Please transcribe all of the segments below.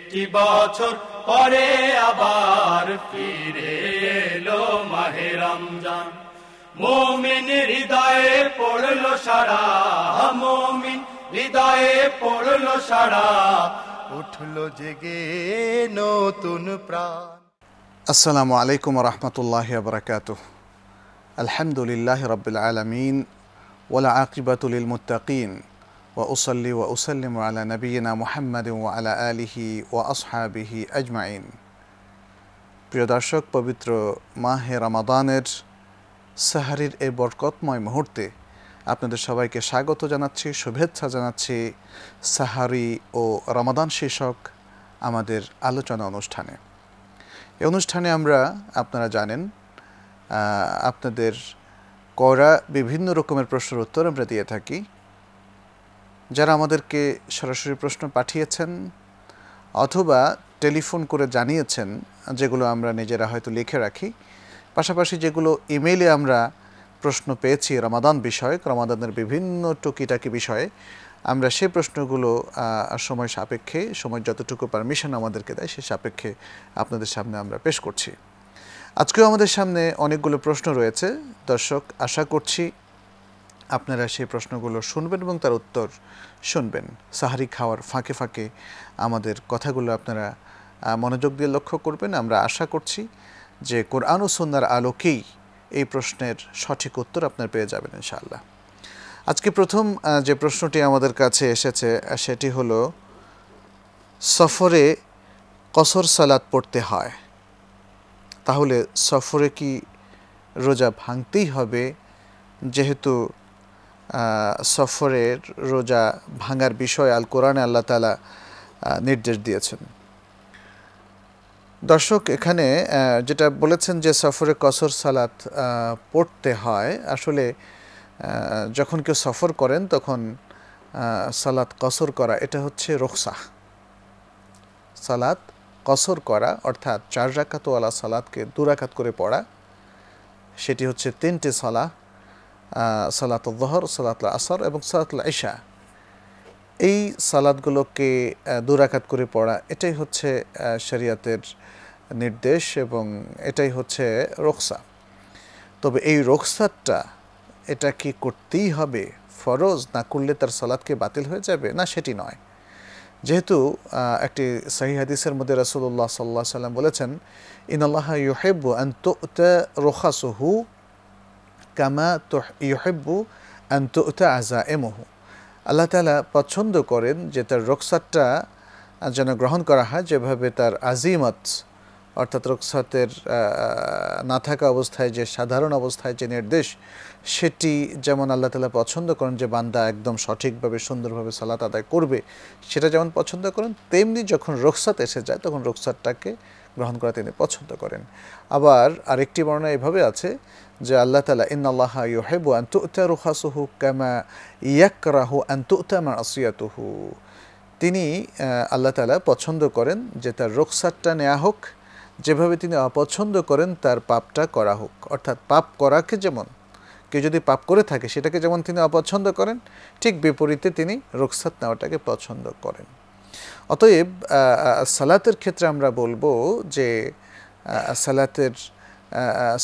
একটি বছর পরে আবার ফিরে এলো মাহে রমজান। মুমিন হৃদয়ে পড়লো সাড়া, মুমিন হৃদয়ে পড়লো সাড়া, উঠলো জেগে নতুন প্রাণ। আসসালামু আলাইকুম ওয়া রাহমাতুল্লাহি ওয়া বারাকাতুহু। আলহামদুলিল্লাহি রাব্বিল আলামিন ওয়াল আকিবাতু লিল মুত্তাকিন ওয়া উসাল্লি ওয়া উসাল্লিমু আলা নাবিয়িনা মুহাম্মাদিন ওয়া আলা আলিহি ওয়া আসহাবিহি আজমাইন। প্রিয় দর্শক, পবিত্র মাহে রমাদানের সাহারির এই বরকতময় মুহূর্তে আপনাদের সবাইকে স্বাগত জানাচ্ছি, শুভেচ্ছা জানাচ্ছি সাহারি ও রমাদান শীর্ষক আমাদের আলোচনা অনুষ্ঠানে। এই অনুষ্ঠানে আমরা, আপনারা জানেন, আপনাদের করা বিভিন্ন রকমের প্রশ্নের উত্তর আমরা দিয়ে থাকি। যারা আমাদেরকে সরাসরি প্রশ্ন পাঠিয়েছেন অথবা টেলিফোন করে জানিয়েছেন, যেগুলো আমরা নিজেরা হয়তো লিখে রাখি, পাশাপাশি যেগুলো ইমেইলে আমরা প্রশ্ন পেয়েছি রমাদান বিষয়ক, রমাদানের বিভিন্ন টুকিটাকি বিষয়ে, আমরা সেই প্রশ্নগুলো সময় সাপেক্ষে, সময় যতটুকু পারমিশন আমাদেরকে দেয় সে সাপেক্ষে আপনাদের সামনে আমরা পেশ করছি। আজকেও আমাদের সামনে অনেকগুলো প্রশ্ন রয়েছে। দর্শক, আশা করছি আপনারা সেই প্রশ্নগুলো শুনবেন এবং তার উত্তর শুনবেন। সাহারি খাওয়ার ফাঁকে ফাঁকে আমাদের কথাগুলো আপনারা মনোযোগ দিয়ে লক্ষ্য করবেন। আমরা আশা করছি যে কোরআন ও সুন্নাহর আলোকেই এই প্রশ্নের সঠিক উত্তর আপনারা পেয়ে যাবেন ইনশাআল্লাহ। আজকে প্রথম যে প্রশ্নটি আমাদের কাছে এসেছে সেটি হলো, সফরে কসর সালাত পড়তে হয়, তাহলে সফরে কি রোজা ভাঙতেই হবে? যেহেতু সফরের রোজা ভাঙার বিষয়ে আল কোরআনে আল্লাহ তাআলা নির্দেশ দিয়েছেন। দর্শক, এখানে যেটা বলেছেন যে সফরে কসর সালাত পড়তে হয়, আসলে যখন কেউ সফর করেন তখন সালাত কসর করা এটা হচ্ছে রুখসা। সালাত কসর করা অর্থাৎ 4 রাকাতওয়ালা সালাতকে 2 রাকাত করে পড়া, সেটি হচ্ছে 3টে সালাহ, সালাতুল যহর, সালাতুল আসর এবং সালাতুল ইশা। এই সালাতগুলোকে 2 রাকাত করে পড়া, এটাই হচ্ছে শরিয়তের নির্দেশ এবং এটাই হচ্ছে রুখসা। তবে এই রুখসাটা এটা কি করতেই হবে, ফরজ, না করলে তার সালাতকে বাতিল হয়ে যাবে? না, সেটি নয়। যেহেতু একটি সহিহ হাদিসের মধ্যে রাসূলুল্লাহ সাল্লাল্লাহু আলাইহি ওয়াসাল্লাম বলেছেন, ইন্নাল্লাহা ইউহিব্বু আন তু'তা রুখাসুহু কামা ইউহিব্বু আন তু'তা আযাইমুহু। আল্লাহ তাআলা পছন্দ করেন যে তার রুখসাতটা যেন গ্রহণ করা হয়, যেভাবে তার আজিমত অর্থাৎ রুখসাতের না থাকা অবস্থায় যে সাধারণ অবস্থায় যে নির্দেশ, সেটি যেমন আল্লাহ তাআলা পছন্দ করেন যে বান্দা একদম সঠিকভাবে সুন্দরভাবে সালাত আদায় করবে, সেটা যেমন পছন্দ করেন, তেমনি যখন রুখসাত এসে যায় তখন রুখসাতটাকে গ্রহণ করা তিনি পছন্দ করেন। আবার আরেকটি বর্ণনা এভাবে আছে যে আল্লাহ তাআলা ইন্নাল্লাহা ইউহিব্বু আন তু'তা রুখাসুহু কামা ইয়াকরাহু আন তু'তা মা'সিয়াতুহু। তিনি আল্লাহ তাআলা পছন্দ করেন যে তার রুখসাতটা নেওয়া হোক, যেভাবে তিনি অপছন্দ করেন তার পাপটা করা হোক। অর্থাৎ পাপ করাকে, যেমন কেউ যদি পাপ করে থাকে সেটাকে যেমন তিনি অপছন্দ করেন, ঠিক বিপরীতে তিনি রুখসাত নেওয়াটাকে পছন্দ করেন। অতএব সালাতের ক্ষেত্রে আমরা বলবো যে সালাতের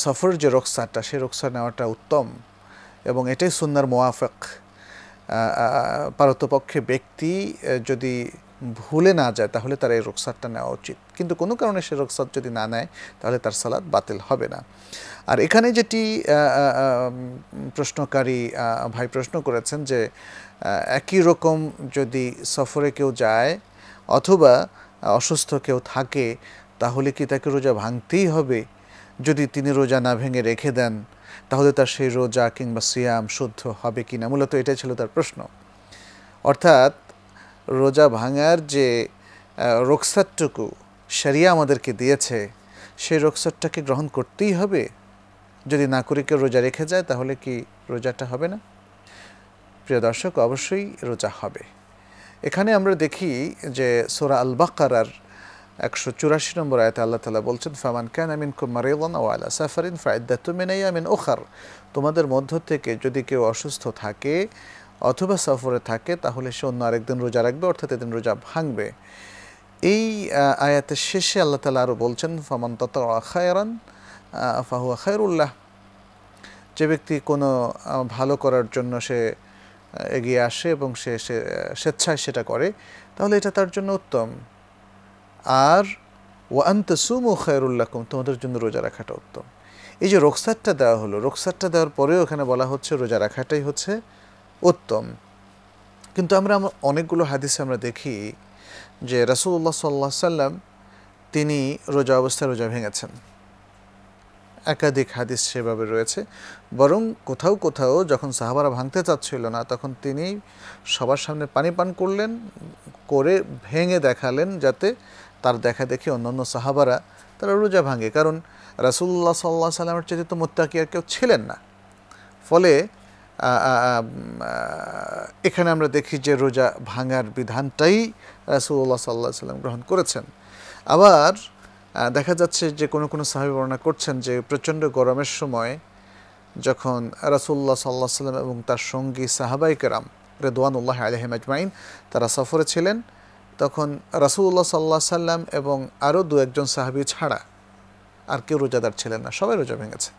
সফরের যে রুখসাতটা, সেই রুখসাত নেওয়াটা উত্তম এবং এটাই সুন্নাহর মুওয়াফিক। পারতপক্ষে ব্যক্তি যদি ভুলে না যায় তাহলে তার এই রুখসাতটা নেওয়া উচিত, কিন্তু কোনো কারণে সে রুখসাত যদি না নেয় তাহলে তার সালাত বাতিল হবে না। আর এখানে যেটি প্রশ্নকারী ভাই প্রশ্ন করেছেন যে একই রকম যদি সফরে কেউ যায় অথবা অসুস্থ কেউ থাকে, তাহলে কি তাকে রোজা ভাঙতেই হবে? যদি তিনি রোজা না ভেঙে রেখে দেন তাহলে তার সেই রোজা কিংবা সিয়াম শুদ্ধ হবে কি না, মূলত এটাই ছিল তার প্রশ্ন। অর্থাৎ রোজা ভাঙার যে রুখসাতটুকু শরিয়া আমাদেরকে দিয়েছে, সেই রুখসাতটাকে গ্রহণ করতেই হবে। যদি না করে কেউ রোজা রেখে যায় তাহলে কি রোজাটা হবে না? প্রিয় দর্শক, অবশ্যই রোজা হবে। এখানে আমরা দেখি যে সূরা আল বাকারার 184 নম্বর আয়াতে আল্লাহ তাআলা বলছেন, ফামান কানা মিনকুম মারিদান আও আলা সাফারিন ফাইদ্দাতুম মিন আইয়ামিন উখার। তোমাদের মধ্য থেকে যদি কেউ অসুস্থ থাকে অথবা সফরে থাকে তাহলে সে অন্য আরেকদিন রোজা রাখবে, অর্থাৎ এদিন রোজা ভাঙবে। এই আয়াতের শেষে আল্লাহ তাআলা আরও বলছেন, ফামান তাতাওয়া খায়রান ফাহুয়া খায়রুল্লাহ, যে ব্যক্তি কোনো ভালো করার জন্য সে এগিয়ে আসে এবং সে স্বেচ্ছায় সেটা করে, তাহলে এটা তার জন্য উত্তম। আর ওয়া আন তাসুমু খায়রুল লাকুম, তোমাদের জন্য রোজা রাখাটা উত্তম। এই যে রুখসাতটা দেওয়া হলো, রুখসাতটা দেওয়ার পরেও এখানে বলা হচ্ছে রোজা রাখাটাই হচ্ছে উত্তম। কিন্তু আমরা অনেকগুলো হাদিসে আমরা দেখি যে রাসূলুল্লাহ সাল্লাল্লাহু আলাইহি সাল্লাম তিনি রোজা অবস্থায় রোজা ভেঙেছেন। একাধিক হাদিস সেভাবে রয়েছে। বরং কোথাও কোথাও যখন সাহাবারা ভাঙতে চাচ্ছিল না, তখন তিনি সবার সামনে পানি পান করলেন, করে ভেঙে দেখালেন, যাতে তার দেখা দেখি অন্যান্য সাহাবারা তারা রোজা ভাঙে। কারণ রাসূলুল্লাহ সাল্লাল্লাহু আলাইহি সাল্লামের চেয়ে তো মুত্তাকি আর কেউ ছিলেন না। ফলে এখানে আমরা দেখি যে রোজা ভাঙার বিধানটাই রাসূলুল্লাহ সাল্লাল্লাহু আলাইহি সাল্লাম গ্রহণ করেছেন। আবার দেখা যাচ্ছে যে কোনো কোনো সাহাবী বর্ণনা করছেন যে প্রচণ্ড গরমের সময় যখন রাসূলুল্লাহ সাল্লাল্লাহু আলাইহি সাল্লাম এবং তার সঙ্গী সাহাবায়ে কেরাম রিদওয়ানুল্লাহি আলাইহিম আজমাইন তারা সফরে ছিলেন, তখন রাসূলুল্লাহ সাল্লাল্লাহু আলাইহি সাল্লাম এবং আরও দু একজন সাহাবী ছাড়া আর কেউ রোজাদার ছিলেন না, সবাই রোজা ভেঙেছে।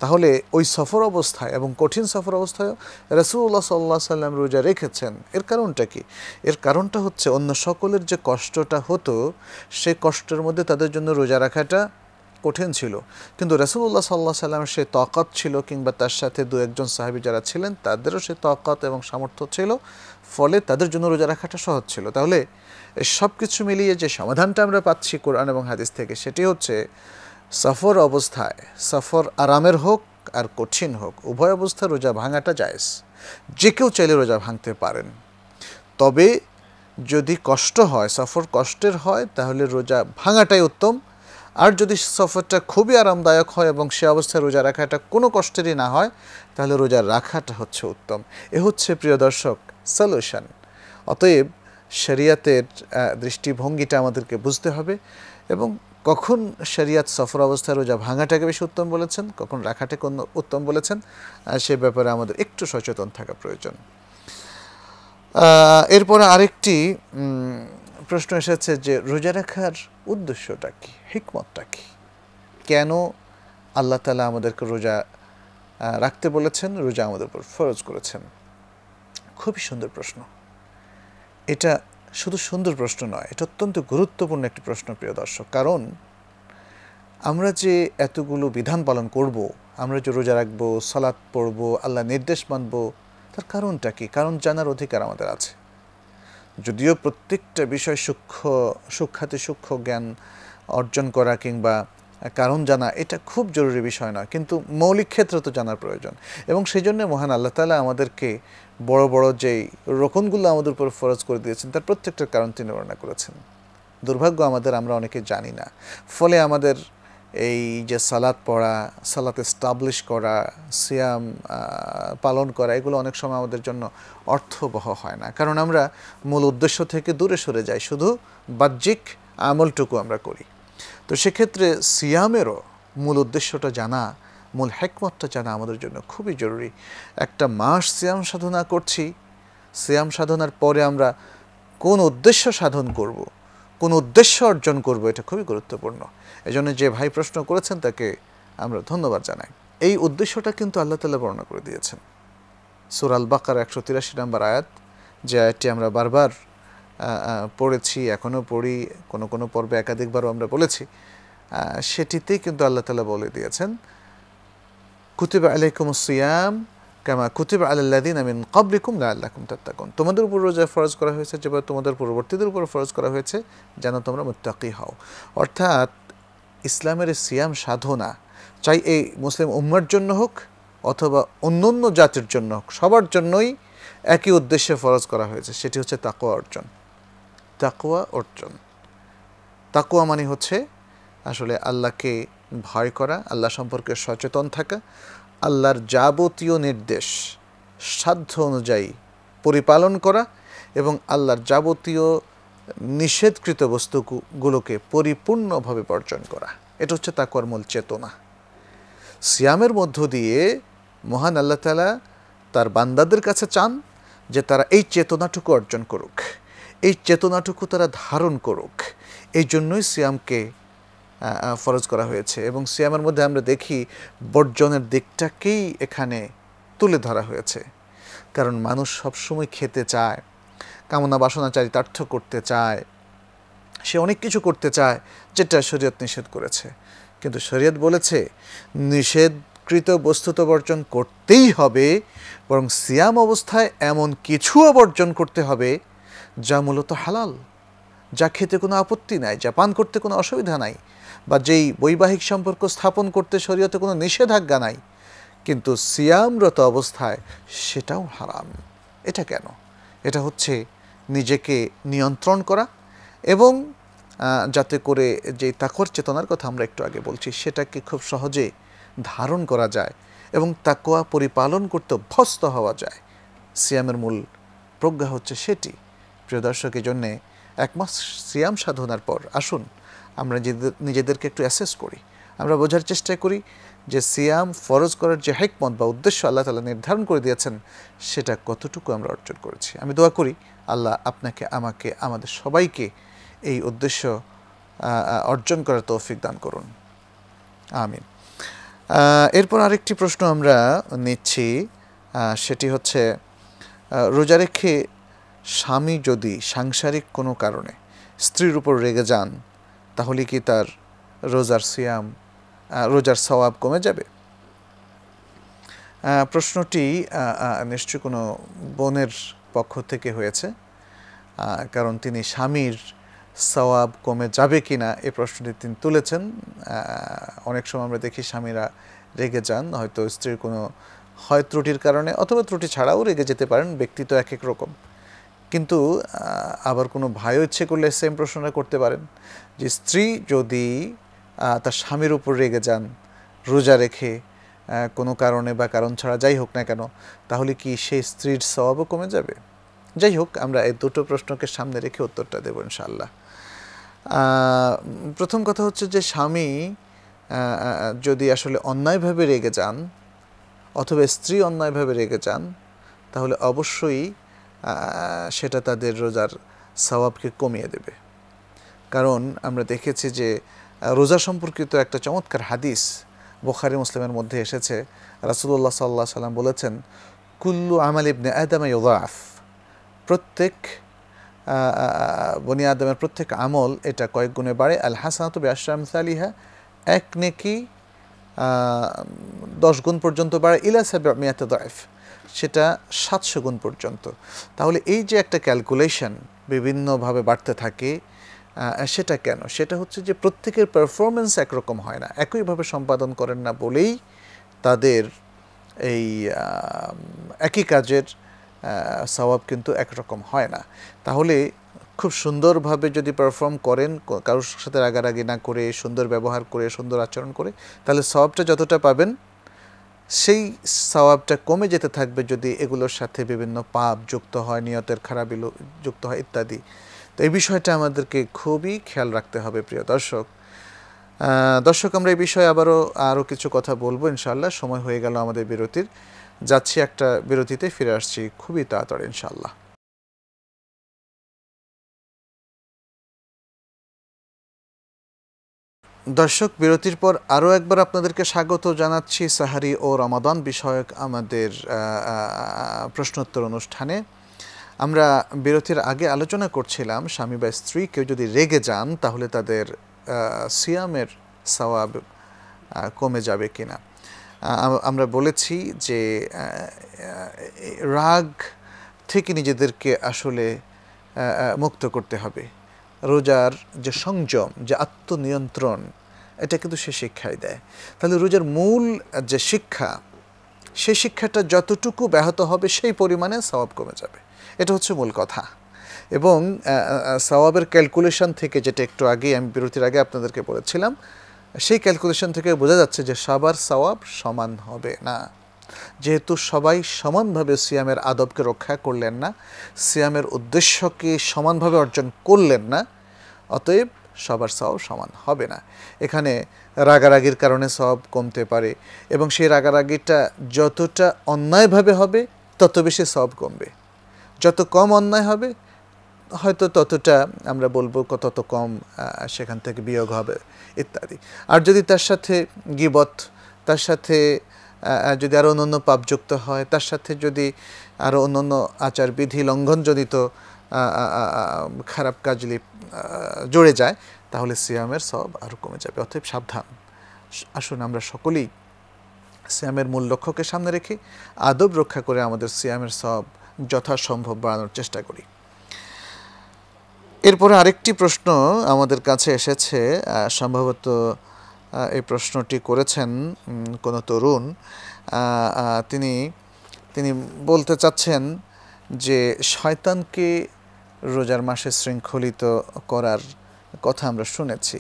তাহলে ওই সফর অবস্থায় এবং কঠিন সফর অবস্থায় রাসূলুল্লাহ সাল্লাল্লাহু আলাইহি সাল্লাম রোজা রেখেছেন। এর কারণটা কি? এর কারণটা হচ্ছে অন্য সকলের যে কষ্টটা হতো সেই কষ্টের মধ্যে তাদের জন্য রোজা রাখাটা কঠিন ছিল, কিন্তু রাসূলুল্লাহ সাল্লাল্লাহু আলাইহি সাল্লামের সেই তাকাত ছিল, কিংবা তার সাথে দু একজন সাহাবী যারা ছিলেন তাদেরও সেই তাকাত এবং সামর্থ্য ছিল, ফলে তাদের জন্য রোজা রাখাটা সহজ ছিল। তাহলে এই সব কিছু মিলিয়ে যে সমাধানটা আমরা পাচ্ছি কোরআন এবং হাদিস থেকে, সেটি হচ্ছে সফর অবস্থায়, সফর আরামের হোক আর কঠিন হোক, উভয় অবস্থায় রোজা ভাঙাটা জায়েজ। যে কেউ চাইলে রোজা ভাঙতে পারেন। তবে যদি কষ্ট হয়, সফর কষ্টের হয়, তাহলে রোজা ভাঙাটাই উত্তম। আর যদি সফরটা খুবই আরামদায়ক হয় এবং সে অবস্থায় রোজা রাখাটা কোনো কষ্টেরই না হয়, তাহলে রোজা রাখাটা হচ্ছে উত্তম। এ হচ্ছে প্রিয় দর্শক সলিউশন। অতএব শরিয়াতের দৃষ্টিভঙ্গিটা আমাদেরকে বুঝতে হবে, এবং কখন শরিয়াত সফর অবস্থায় রোজা ভাঙাটাকে বেশি উত্তম বলেছেন, কখন রাখাটাকে উত্তম বলেছেন, সে ব্যাপারে আমাদের একটু সচেতন থাকা প্রয়োজন। এরপরে আরেকটি প্রশ্ন এসেছে যে রোজা রাখার উদ্দেশ্যটা কী, হিকমতটা কী, কেন আল্লাহ তাআলা আমাদেরকে রোজা রাখতে বলেছেন, রোজা আমাদের উপর ফরজ করেছেন। খুবই সুন্দর প্রশ্ন। এটা শুধু সুন্দর প্রশ্ন নয়, এটা অত্যন্ত গুরুত্বপূর্ণ একটি প্রশ্ন প্রিয় দর্শক। কারণ আমরা যে এতগুলো বিধান পালন করব, আমরা যে রোজা রাখবো, সালাত পড়ব, আল্লাহ নির্দেশ মানব, তার কারণটা কী? কারণ জানার অধিকার আমাদের আছে। যদিও প্রত্যেকটা বিষয় সূক্ষ্মাতি সূক্ষ্ম জ্ঞান অর্জন করা কিংবা কারণ জানা এটা খুব জরুরি বিষয় নয়, কিন্তু মৌলিক ক্ষেত্রে তো জানার প্রয়োজন। এবং সেই জন্য মহান আল্লাহ তাআলা আমাদেরকে বড় বড় যেই রকমগুলো আমাদের উপর ফরজ করে দিয়েছেন, তার প্রত্যেকটার কারণ তিনি বর্ণনা করেছেন। দুর্ভাগ্য আমাদের, আমরা অনেকে জানি না। ফলে আমাদের এই যে সালাত পড়া, সালাত এস্টাবলিশ করা, সিয়াম পালন করা, এগুলো অনেক সময় আমাদের জন্য অর্থবহ হয় না, কারণ আমরা মূল উদ্দেশ্য থেকে দূরে সরে যাই, শুধু বাহ্যিক আমলটুকু আমরা করি। তো সেক্ষেত্রে সিয়ামেরও মূল উদ্দেশ্যটা জানা, মূল হিকমতটা জানা আমাদের জন্য খুবই জরুরি। একটা মাস সিয়াম সাধনা করছি, সিয়াম সাধনার পরে আমরা কোন উদ্দেশ্য সাধন করব, কোন উদ্দেশ্য অর্জন করব, এটা খুবই গুরুত্বপূর্ণ। এজন্য যে ভাই প্রশ্ন করেছেন তাকে আমরা ধন্যবাদ জানাই। এই উদ্দেশ্যটা কিন্তু আল্লাহ তাআলা বর্ণনা করে দিয়েছেন। সূরা আল বাকারা 183 নম্বর আয়াত, যে আয়াতটি আমরা বারবার পড়েছি, এখনও পড়ি, কোনো পর্বে একাধিকবারও আমরা বলেছি, সেটিতেই কিন্তু আল্লাহ তাআলা বলে দিয়েছেন, কুতিবা আলাইকুমুস সিয়াম কামা কুতিবা আলাল লাযিনা মিন ক্বাবলিকুম লাআল্লাকুম তাত্তাকুন। তোমাদের উপর রোজা ফরজ করা হয়েছে যেভাবে তোমাদের পূর্ববর্তীদের উপর ফরজ করা হয়েছে, যেন তোমরা মুত্তাকি হও। অর্থাৎ ইসলামের সিয়াম সাধনা চাই এই মুসলিম উম্মার জন্য হোক অথবা অন্যান্য জাতির জন্য হোক, সবার জন্যই একই উদ্দেশ্যে ফরজ করা হয়েছে, সেটি হচ্ছে তাকওয়া অর্জন। তাকওয়া অর্জন, তাকওয়া মানে হচ্ছে আসলে আল্লাহকে ভয় করা, আল্লাহ সম্পর্কে সচেতন থাকা, আল্লাহর যাবতীয় নির্দেশ সাধ্য অনুযায়ী পরিপালন করা এবং আল্লাহর যাবতীয় নিষেধকৃত বস্তুগুলোকে পরিপূর্ণভাবে বর্জন করা। এটা হচ্ছে তাকওয়ার মূল চেতনা। সিয়ামের মধ্য দিয়ে মহান আল্লাহ তাআলা তার বান্দাদের কাছে চান যে তারা এই চেতনাটুকু অর্জন করুক। এই চেতনাটুকু তারা ধারণ করুক, এই জন্যই সিয়ামকে ফরজ করা হয়েছে। এবং সিয়ামের মধ্যে আমরা দেখি বর্জনের দিকটাকেই এখানে তুলে ধরা হয়েছে, কারণ মানুষ সবসময় খেতে চায়, কামনা বাসনা চারিতার্থ করতে চায়, সে অনেক কিছু করতে চায় যেটা শরীয়ত নিষেধ করেছে। কিন্তু শরীয়ত বলেছে নিষেধকৃত বস্তু তো বর্জন করতেই হবে, বরং সিয়াম অবস্থায় এমন কিছুও বর্জন করতে হবে যা মূলত হালাল, যা খেতে কোনো আপত্তি নাই, যা পান করতে কোনো অসুবিধা নাই, বা যেই বৈবাহিক সম্পর্ক স্থাপন করতে শরীয়তে কোনো নিষেধাজ্ঞা নাই, কিন্তু সিয়ামরত অবস্থায় সেটাও হারাম। এটা কেন? এটা হচ্ছে নিজেকে নিয়ন্ত্রণ করা, এবং যাতে করে যে তাকওয়ার চেতনার কথা আমরা একটু আগে বলছি সেটাকে খুব সহজে ধারণ করা যায় এবং তাকওয়া পরিপালন করতে অভ্যস্ত হওয়া যায়। সিয়ামের মূল প্রজ্ঞা হচ্ছে সেটি। প্রিয় দর্শক, এই জন্যে এক মাস সিয়াম সাধনার পর আসুন আমরা নিজেদেরকে একটু অ্যাসেস করি, আমরা বোঝার চেষ্টা করি যে সিয়াম ফরজ করার যে হিকমত বা উদ্দেশ্য আল্লাহ তাআলা নির্ধারণ করে দিয়েছেন সেটা কতটুকু আমরা অর্জন করেছি। আমি দোয়া করি আল্লাহ আপনাকে, আমাকে, আমাদের সবাইকে এই উদ্দেশ্য অর্জন করার তৌফিক দান করুন, আমিন। এরপর আরেকটি প্রশ্ন আমরা নিচ্ছি, সেটি হচ্ছে রোজা রেখে স্বামী যদি সাংসারিক কোনো কারণে স্ত্রীর উপর রেগে যান তাহলে কি তার রোজার সওয়াব কমে যাবে? প্রশ্নটি নিশ্চয়ই কোনো বোনের পক্ষ থেকে হয়েছে, কারণ তিনি স্বামীর সওয়াব কমে যাবে কি না এই প্রশ্নটি তিনি তুলেছেন। অনেক সময় আমরা দেখি স্বামীরা রেগে যান, হয়তো স্ত্রীর কোনো হয় ত্রুটির কারণে অথবা ত্রুটি ছাড়াও রেগে যেতে পারেন, ব্যক্তি তো এক এক রকম। কিন্তু আবার কোনো ভাইও ইচ্ছে করলে সেম প্রশ্নটা করতে পারেন যে স্ত্রী যদি তার স্বামীর উপর রেগে যান রোজা রেখে কোনো কারণে বা কারণ ছাড়া যাই হোক না কেন, তাহলে কি সেই স্ত্রীর সওয়াবও কমে যাবে? যাই হোক, আমরা এই দুটো প্রশ্নকে সামনে রেখে উত্তরটা দেব ইনশাআল্লাহ। প্রথম কথা হচ্ছে যে স্বামী যদি আসলে অন্যায়ভাবে রেগে যান অথবা স্ত্রী অন্যায়ভাবে রেগে যান তাহলে অবশ্যই সেটা তাদের রোজার সওয়াবকে কমিয়ে দেবে। কারণ আমরা দেখেছি যে রোজা সম্পর্কিত একটা চমৎকার হাদিস বুখারী মুসলিমের মধ্যে এসেছে। রাসূলুল্লাহ সাল্লাল্লাহু আলাইহি ওয়াসাল্লাম বলেছেন, কুল্লু আমাল ইবনে আদম ইউযাফ, প্রত্যেক বনি আদমের প্রত্যেক আমল এটা কয়েক গুণে বাড়ে। আল হাসানাতু বিআশরি আমসালিহা, এক নেকি 10 গুণ পর্যন্ত বাড়ে, ইলা 700 দাইফ, সেটা 700 গুণ পর্যন্ত। তাহলে এই যে একটা ক্যালকুলেশন বিভিন্নভাবে বাড়তে থাকে, সেটা কেন? সেটা হচ্ছে যে প্রত্যেকের পারফরমেন্স একরকম হয় না, একইভাবে সম্পাদন করেন না বলেই তাদের এই একই কাজের সওয়াব কিন্তু একরকম হয় না। তাহলে খুব সুন্দরভাবে যদি পারফর্ম করেন, কারোর সাথে রাগারাগি না করে, সুন্দর ব্যবহার করে, সুন্দর আচরণ করে, তাহলে সওয়াবটা যতটা পাবেন সেই সওয়াবটা কমে যেতে থাকবে যদি এগুলোর সাথে বিভিন্ন পাপ যুক্ত হয়, নিয়তের খারাপি যুক্ত হয় ইত্যাদি। তো এই বিষয়টা আমাদেরকে খুবই খেয়াল রাখতে হবে প্রিয় দর্শক। আমরা এই বিষয়ে আরও কিছু কথা বলবো ইনশাআল্লাহ। সময় হয়ে গেল আমাদের বিরতির, যাচ্ছি একটা বিরতিতে, ফিরে আসছি খুবই তাড়াতাড়ি ইনশাআল্লাহ। দর্শক, বিরতির পর আরও একবার আপনাদেরকে স্বাগত জানাচ্ছি সাহারি ও রমাদান বিষয়ক আমাদের প্রশ্নোত্তর অনুষ্ঠানে। আমরা বিরতির আগে আলোচনা করছিলাম স্বামী বা স্ত্রী কেউ যদি রেগে যান তাহলে তাদের সিয়ামের সওয়াব কমে যাবে কিনা। আমরা বলেছি যে রাগ থেকে নিজেদেরকে আসলে মুক্ত করতে হবে। রোজার যে সংযম, যে আত্মনিয়ন্ত্রণ, এটা কিন্তু সে শিক্ষাই দেয়। তাহলে রোজার মূল যে শিক্ষা, সেই শিক্ষাটা যতটুকু ব্যাহত হবে সেই পরিমাণে সওয়াব কমে যাবে, এটা হচ্ছে মূল কথা। এবং সওয়াবের ক্যালকুলেশন থেকে, যেটা একটু আগে আমি বিরতির আগে আপনাদেরকে বলেছিলাম, সেই ক্যালকুলেশন থেকে বোঝা যাচ্ছে যে সবার সওয়াব সমান হবে না। যেহেতু সবাই সমানভাবে সিয়ামের আদবকে রক্ষা করলেন না, সিয়ামের উদ্দেশ্যকে সমানভাবে অর্জন করলেন না, অতএব সবার সওয়াব সমান হবে না। এখানে রাগারাগির কারণে সওয়াব কমতে পারে, এবং সেই রাগারাগিটা যতটা অন্যায়ভাবে হবে তত বেশি সওয়াব কমবে। যত কম অন্যায় হবে হয়তো ততটা আমরা বলবো তত কম সেখান থেকে বিয়োগ হবে ইত্যাদি। আর যদি তার সাথে গীবত, তার সাথে যদি আরও অন্যান্য পাপ যুক্ত হয়, তার সাথে যদি আরও অন্যান্য আচারবিধি লঙ্ঘনজনিত খারাপ কাজ জুড়ে যায়, তাহলে সিয়ামের সওয়াব আরও কমে যাবে। অতএব সাবধান, আসুন আমরা সকলেই সিয়ামের মূল লক্ষ্যকে সামনে রেখে আদব রক্ষা করে আমাদের সিয়ামের সওয়াব যথাসম্ভব বাড়ানোর চেষ্টা করি। এরপরে আরেকটি প্রশ্ন আমাদের কাছে এসেছে, সম্ভবত এই প্রশ্নটি করেছেন কোনো তরুণ। তিনি বলতে চাচ্ছেন যে শয়তানকে রোজার মাসে শৃঙ্খলিত করার কথা আমরা শুনেছি,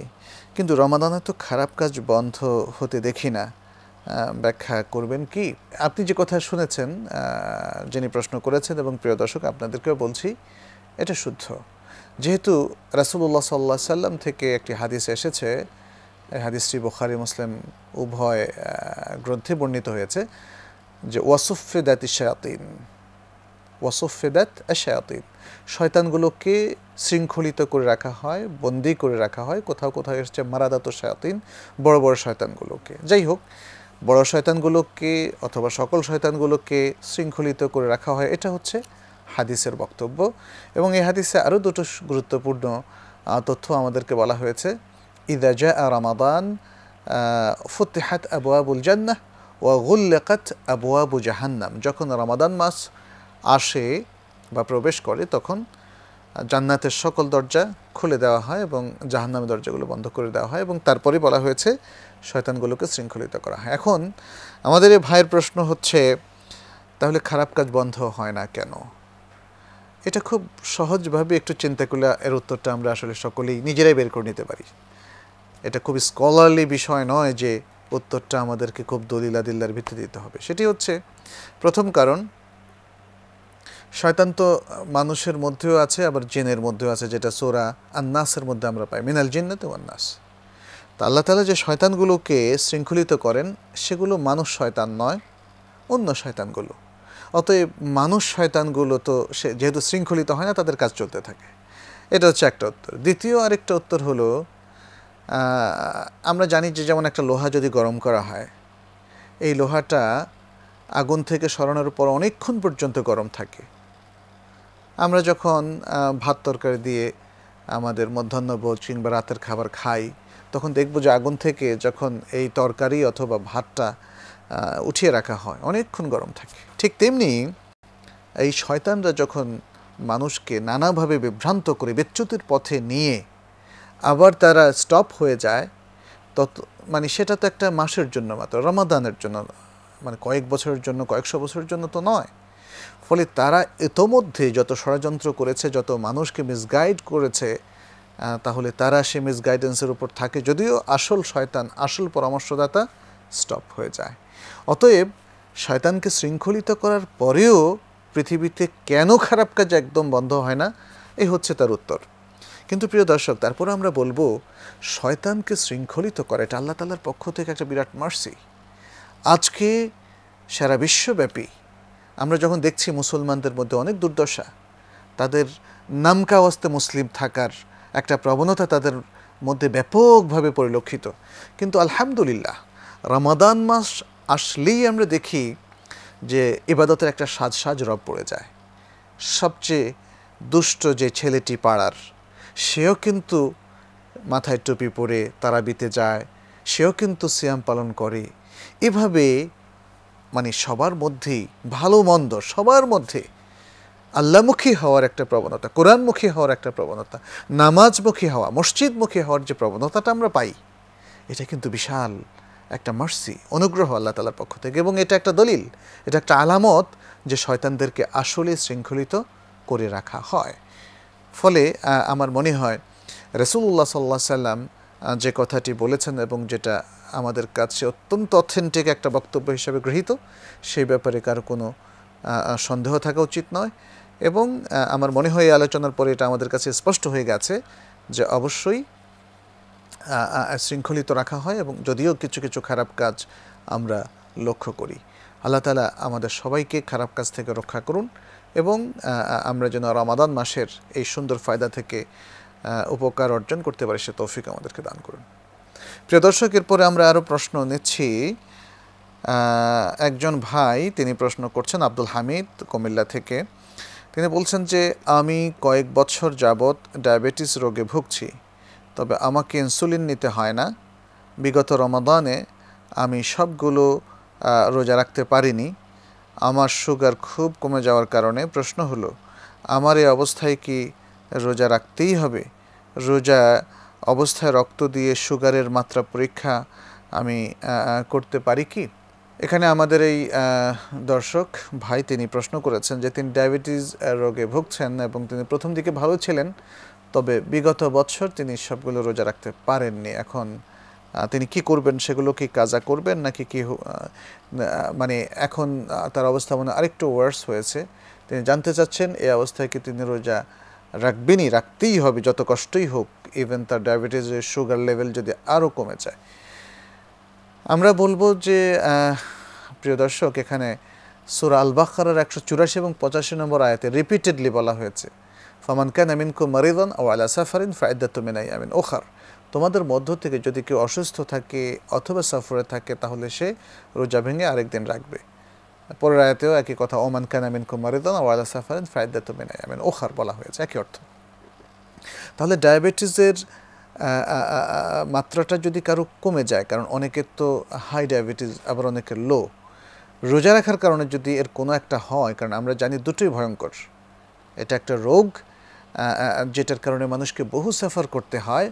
কিন্তু রমাদানে তো খারাপ কাজ বন্ধ হতে দেখি না, ব্যাখ্যা করবেন কি? আপনি যে কথা শুনেছেন, যিনি প্রশ্ন করেছেন, এবং প্রিয় দর্শক আপনাদেরকেও বলছি, এটা শুদ্ধ। যেহেতু রাসূলুল্লাহ সাল্লাল্লাহু আলাইহি সাল্লাম থেকে একটি হাদিস এসেছে, এই হাদিসটি বুখারী মুসলিম উভয় গ্রন্থে বর্ণিত হয়েছে যে ওয়াসুফিদাত শায়াতিন, ওয়াসুফিদাত শায়াতিন, শয়তানগুলোকে শৃঙ্খলিত করে রাখা হয়, বন্দী করে রাখা হয়। কোথাও কোথাও এসেছে মারাদাত শায়াতিন, বড় বড় শয়তানগুলোকে। যাই হোক, বড় শয়তানগুলোকে অথবা সকল শয়তানগুলোকে শৃঙ্খলিত করে রাখা হয়, এটা হচ্ছে হাদিসের বক্তব্য। এবং এই হাদিসে আরও দুটো গুরুত্বপূর্ণ তথ্য আমাদেরকে বলা হয়েছে। ইযা জাআ রমাদান ফুতিহাত আবওয়াবুল জান্নাহ ওয়া গুল্লিকাত আবওয়াবু জাহান্নাম, যখন রমাদান মাস আসে বা প্রবেশ করে তখন জান্নাতের সকল দরজা খুলে দেওয়া হয় এবং জাহান্নামের দরজাগুলো বন্ধ করে দেওয়া হয়, এবং তারপরে বলা হয়েছে শয়তানগুলোকে শৃঙ্খলিত করা হয়। এখন আমাদের এই ভাইয়ের প্রশ্ন হচ্ছে, তাহলে খারাপ কাজ বন্ধ হয় না কেন? এটা খুব সহজভাবে একটু চিন্তা করলে এর উত্তরটা আমরা আসলে সকলেই নিজেরাই বের করে নিতে পারি। এটা খুব স্কলারলি বিষয় নয় যে উত্তরটা আমাদেরকে খুব দলিলাদিল্লার ভিত্তি দিতে হবে। সেটি হচ্ছে, প্রথম কারণ, শয়তান তো মানুষের মধ্যেও আছে, আবার জিনের মধ্যেও আছে, যেটা সূরা আন-নাসের মধ্যে আমরা পাই, মিনাল জিন্নাতি ওয়ান নাস। তা আল্লাহ তাআলা যে শয়তানগুলোকে শৃঙ্খলিত করেন সেগুলো মানুষ শয়তান নয়, অন্য শয়তানগুলো। অতএব মানুষ শয়তানগুলো তো যেহেতু শৃঙ্খলিত হয় না, তাদের কাজ চলতে থাকে। এটা হচ্ছে একটা উত্তর। দ্বিতীয় আরেকটা উত্তর হলো, আমরা জানি যে যেমন একটা লোহা যদি গরম করা হয়, এই লোহাটা আগুন থেকে সরানোর পর অনেকক্ষণ পর্যন্ত গরম থাকে। আমরা যখন ভাত তরকারি দিয়ে আমাদের মধ্যাহ্নভোজ কিংবা রাতের খাবার খাই, তখন দেখব যে আগুন থেকে যখন এই তরকারি অথবা ভাতটা উঠিয়ে রাখা হয়, অনেকক্ষণ গরম থাকে। ঠিক তেমনি এই শয়তানরা যখন মানুষকে নানাভাবে বিভ্রান্ত করে বিচ্যুতির পথে নিয়ে আবার তারা স্টপ হয়ে যায়, মানে সেটা তো একটা মাসের জন্য মাত্র, রমাদানের জন্য, মানে কয়েক বছরের জন্য, কয়েকশো বছরের জন্য তো নয়। ফলে তারা ইতোমধ্যে যত ষড়যন্ত্র করেছে, যত মানুষকে মিসগাইড করেছে, তাহলে তারা সে মিসগাইডেন্সের উপর থাকে, যদিও আসল শয়তান, আসল পরামর্শদাতা স্টপ হয়ে যায়। অতএব শয়তানকে শৃঙ্খলিত করার পরেও পৃথিবীতে কেন খারাপ কাজ একদম বন্ধ হয় না, এই হচ্ছে তার উত্তর। কিন্তু প্রিয় দর্শক, তারপর আমরা বলবো, শয়তানকে শৃঙ্খলিত করা এটা আল্লাহ তাআলার পক্ষ থেকে একটা বিরাট মার্সি। আজকে সারা বিশ্বব্যাপী আমরা যখন দেখছি মুসলমানদের মধ্যে অনেক দুর্দশা, তাদের নামকা ওয়াস্তে মুসলিম থাকার একটা প্রবণতা তাদের মধ্যে ব্যাপকভাবে পরিলক্ষিত, কিন্তু আলহামদুলিল্লাহ রমাদান মাস আসলেই আমরা দেখি যে ইবাদতের একটা সাজ রব পড়ে যায়। সবচেয়ে দুষ্ট যে ছেলেটি পাড়ার, সেও কিন্তু মাথায় টুপি পরে তারাবিতে যায়, সেও কিন্তু সিয়াম পালন করে। এভাবে মানে সবার মধ্যেই, ভালো মন্দ সবার মধ্যে আল্লাহমুখী হওয়ার একটা প্রবণতা, কোরআনমুখী হওয়ার একটা প্রবণতা, নামাজমুখী হওয়া, মসজিদমুখী হওয়ার যে প্রবণতাটা আমরা পাই, এটা কিন্তু বিশাল একটা মার্সি, অনুগ্রহ আল্লাহ তাআলার পক্ষ থেকে। এবং এটা একটা দলিল, এটা একটা আলামত যে শয়তানদেরকে আসলে শৃঙ্খলিত করে রাখা হয়। ফলে আমার মনে হয় রাসূলুল্লাহ সাল্লাল্লাহু আলাইহি সাল্লাম যে কথাটি বলেছেন এবং যেটা আমাদের কাছে অত্যন্ত অথেন্টিক একটা বক্তব্য হিসেবে গৃহীত, সেই ব্যাপারে কারো কোনো সন্দেহ থাকা উচিত নয়। এবং আমার মনে হয় এই আলোচনার পরে এটা আমাদের কাছে স্পষ্ট হয়ে গেছে যে অবশ্যই শৃঙ্খলিত রাখা হয়, এবং যদিও কিছু কিছু খারাপ কাজ আমরা লক্ষ্য করি। আল্লাহ তাআলা আমাদের সবাইকে খারাপ কাজ থেকে রক্ষা করুন এবং আমরা যেন রমাদান মাসের এই সুন্দর ফায়দা থেকে উপকার অর্জন করতে পারি, সে তৌফিক আমাদেরকে দান করুন। প্রিয় দর্শক, এরপরে আমরা আরও প্রশ্ন নিচ্ছি। একজন ভাই তিনি প্রশ্ন করছেন, আব্দুল হামিদ কুমিল্লা থেকে। তিনি বলছেন যে আমি কয়েক বছর যাবৎ ডায়াবেটিস রোগে ভুগছি, তবে আমাকে ইনসুলিন নিতে হয় না। বিগত রমাদানে আমি সবগুলো রোজা রাখতে পারিনি। আমার সুগার খুব কমে যাওয়ার কারণে প্রশ্ন হলো, আমার এই অবস্থায় কি রোজা রাখতেই হবে? রোজা অবস্থায় রক্ত দিয়ে সুগারের মাত্রা পরীক্ষা আমি করতে পারি কি? এখানে আমাদের এই দর্শক ভাই তিনি প্রশ্ন করেছেন যে তিনি ডায়াবেটিস রোগে ভুগছেন এবং তিনি প্রথম দিকে ভালো ছিলেন, তবে বিগত বছর তিনি সবগুলো রোজা রাখতে পারেননি। এখন তিনি কি করবেন? সেগুলো কি কাজা করবেন নাকি কি? মানে এখন তার অবস্থা মনে আরেকটু ওয়ার্স হয়েছে। তিনি জানতে চাচ্ছেন এই অবস্থায় কি তিনি রোজা রাখবেনই, রাখতেই হবে যত কষ্টই হোক, ইভেন তার ডায়াবেটিসের সুগার লেভেল যদি আরও কমে যায়। আমরা বলবো যে প্রিয় দর্শক, এখানে সূরা আল বাকারার 184 এবং 85 নম্বর আয়াতে রিপিটেডলি বলা হয়েছে, ফামান কানা মিনকুম মারিদান আও আলা সাফারিন ফাইদ্দাতুম মিন আইয়ামিন উখার। তোমাদের মধ্য থেকে যদি কেউ অসুস্থ থাকে অথবা সফরে থাকে তাহলে সে রোজা ভেঙে আরেকদিন রাখবে। পরের আয়াতেও একই কথা, ওমান কানা মিনকুম মারিদান আও আলা সাফারিন ফাইদ্দাতুম মিন আইয়ামিন উখার বলা হয়েছে, একই অর্থ। তাহলে ডায়াবেটিসের মাত্রাটা যদি কারো কমে যায়, কারণ অনেকের তো হাই ডায়াবেটিস আবার অনেকের লো, রোজা রাখার কারণে যদি এর কোনো একটা হয়, কারণ আমরা জানি দুটোই ভয়ঙ্কর, এটা একটা রোগ যেটার কারণে মানুষকে বহু সাফার করতে হয়।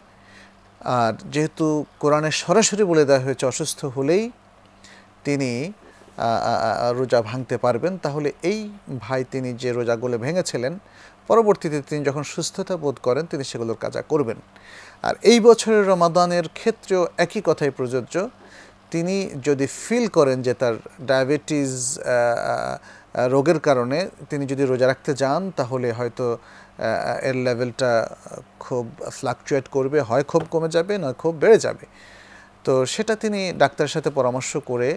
আর যেহেতু কোরআনে সরাসরি বলে দেওয়া হয়েছে অসুস্থ হলেই তিনি রোজা ভাঙতে পারবেন, তাহলে এই ভাই তিনি যে রোজাগুলো ভেঙেছিলেন পরবর্তীতে তিনি যখন সুস্থতা বোধ করেন তিনি সেগুলোর কাজা করবেন। আর এই বছরের রমাদানের ক্ষেত্রেও একই কথাই প্রযোজ্য। তিনি যদি ফিল করেন যে তার ডায়াবেটিস রোগের কারণে তিনি যদি রোজা রাখতে যান তাহলে হয়তো এর লেভেলটা খুব ফ্লাকচুয়েট করবে, হয় খুব কমে যাবে নয় খুব বেড়ে যাবে। তো সেটা তিনি ডাক্তারের সাথে পরামর্শ করে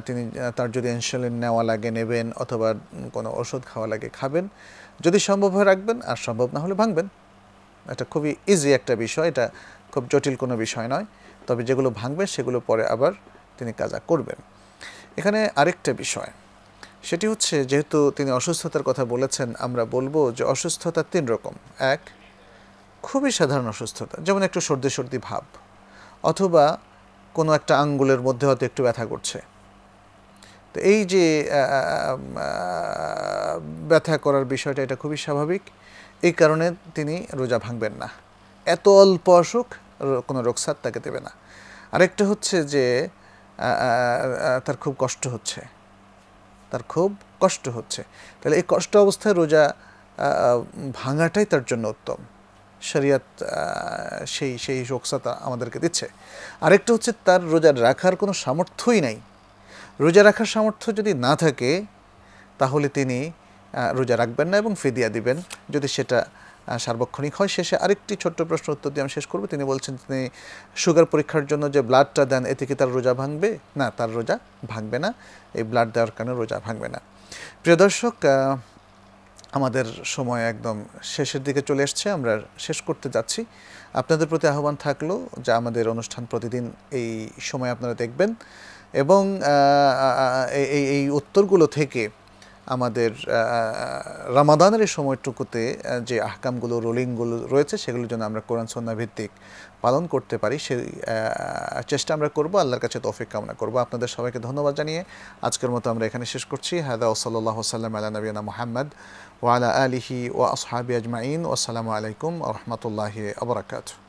তিনি তার যদি ইনসুলিন নেওয়া লাগে নেবেন, অথবা কোনো ওষুধ খাওয়া লাগে খাবেন। যদি সম্ভব হয় রাখবেন, আর সম্ভব না হলে ভাঙবেন। এটা খুবই ইজি একটা বিষয়, এটা খুব জটিল কোনো বিষয় নয়। তবে যেগুলো ভাঙবেন সেগুলো পরে আবার তিনি কাজা করবেন। এখানে আরেকটা বিষয়, সেটি হচ্ছে যেহেতু তিনি অসুস্থতার কথা বলেছেন, আমরা বলবো যে অসুস্থতা 3 রকম। এক, খুবই সাধারণ অসুস্থতা, যেমন একটু সর্দি সর্দি ভাব, অথবা কোনো একটা আঙ্গুলের মধ্যে হয়তো একটু ব্যথা করছে। তো এই যে ব্যথা করার বিষয়টা, এটা খুবই স্বাভাবিক, এই কারণে তিনি রোজা ভাঙবেন না। এত অল্প অসুখ, কোনো রোগসাত তাকে দেবে না। আরেকটা হচ্ছে যে তার খুব কষ্ট হচ্ছে, তাহলে এই কষ্ট অবস্থায় রোজা ভাঙাটাই তার জন্য উত্তম। শরিয়ত সেই রোগসাত আমাদেরকে দিচ্ছে। আরেকটা হচ্ছে তার রোজা রাখার কোনো সামর্থ্যই নাই। রোজা রাখার সামর্থ্য যদি না থাকে তাহলে তিনি রোজা রাখবেন না এবং ফিদিয়া দিবেন যদি সেটা সার্বক্ষণিক হয়। শেষে আরেকটি ছোট্ট প্রশ্ন উত্তর দিয়ে আমি শেষ করব। তিনি বলছেন তিনি সুগার পরীক্ষার জন্য যে ব্লাডটা দেন এতে কি তার রোজা ভাঙবে? না, তার রোজা ভাঙবে না, এই ব্লাড দেওয়ার কারণে রোজা ভাঙবে না। প্রিয় দর্শক, আমাদের সময় একদম শেষের দিকে চলে এসছে, আমরা শেষ করতে যাচ্ছি। আপনাদের প্রতি আহ্বান থাকলো যে আমাদের অনুষ্ঠান প্রতিদিন এই সময় আপনারা দেখবেন এবং এই উত্তরগুলো থেকে আমাদের রমাদানের এই সময়টুকুতে যে আহকামগুলো রুলিংগুলো রয়েছে সেগুলোর জন্য আমরা কোরআন সুন্নাহ ভিত্তিক পালন করতে পারি, সেই চেষ্টা আমরা করব। আল্লাহর কাছে তৌফিক কামনা করব। আপনাদের সবাইকে ধন্যবাদ জানিয়ে আজকের মতো আমরা এখানে শেষ করছি। হাদা ওয়া সাল্লাল্লাহু সাল্লাম আলা নবিয়িনা মুহাম্মদ ওয়া আলা আলিহি ওয়া আসহাবিহি আজমাইন। ওয়া আসসালামু আলাইকুম ওয়া রাহমাতুল্লাহি ওয়া বারাকাতুহু।